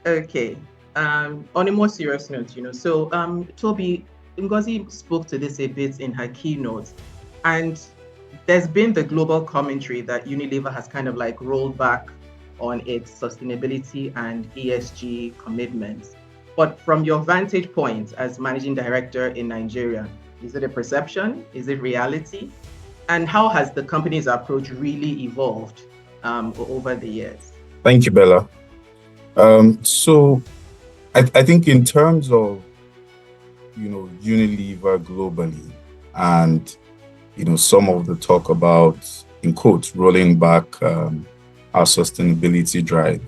Okay. On a more serious note, Toby, Ngozi spoke to this a bit in her keynote, and there's been the global commentary that Unilever has kind of like rolled back on its sustainability and ESG commitments. But from your vantage point as managing director in Nigeria, is it a perception? Is it reality? And how has the company's approach really evolved over the years? Thank you, Bella. So I think in terms of, Unilever globally and, some of the talk about, in quotes, rolling back our sustainability drive,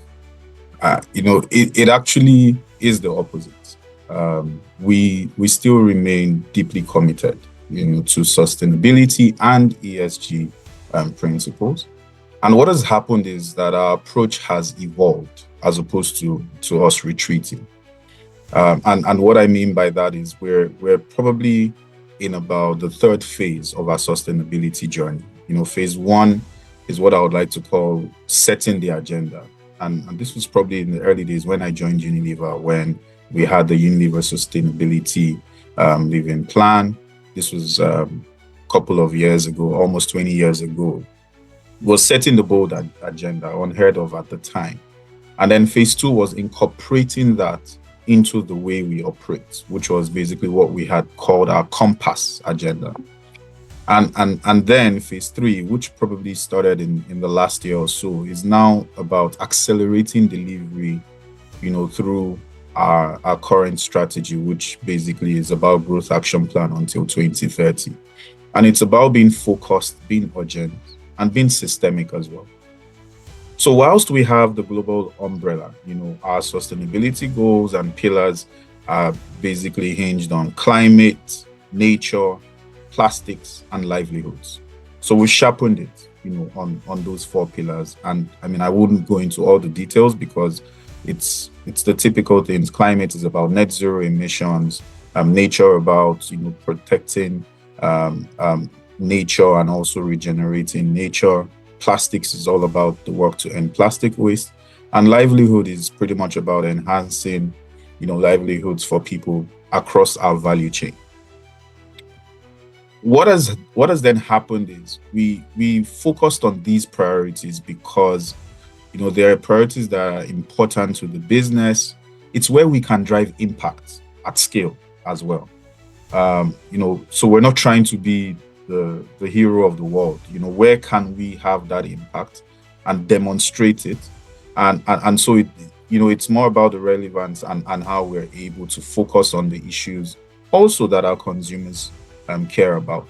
it actually is the opposite. We still remain deeply committed, to sustainability and ESG principles. And what has happened is that our approach has evolved as opposed to us retreating. And what I mean by that is we're probably in about the third phase of our sustainability journey. Phase one is what I would like to call setting the agenda. And this was probably in the early days when I joined Unilever, when we had the Unilever Sustainability Living Plan. This was a couple of years ago, almost 20 years ago. Was setting the bold agenda, unheard of at the time. And then phase two was incorporating that into the way we operate, which was basically what we had called our compass agenda. And then phase three, which probably started in the last year or so, is now about accelerating delivery, through our current strategy, which basically is about growth action plan until 2030. And it's about being focused, being urgent, and being systemic as well. So whilst we have the global umbrella, our sustainability goals and pillars are basically hinged on climate, nature, plastics, and livelihoods. So we sharpened it, on those four pillars. And I mean, I wouldn't go into all the details because it's the typical things. Climate is about net zero emissions, nature about, protecting nature and also regenerating nature. Plastics is all about the work to end plastic waste, and livelihood is pretty much about enhancing, livelihoods for people across our value chain. What has then happened is we focused on these priorities because, there are priorities that are important to the business. It's where we can drive impact at scale as well. So we're not trying to be the hero of the world. Where can we have that impact and demonstrate it? And so it's more about the relevance and how we're able to focus on the issues also that our consumers care about.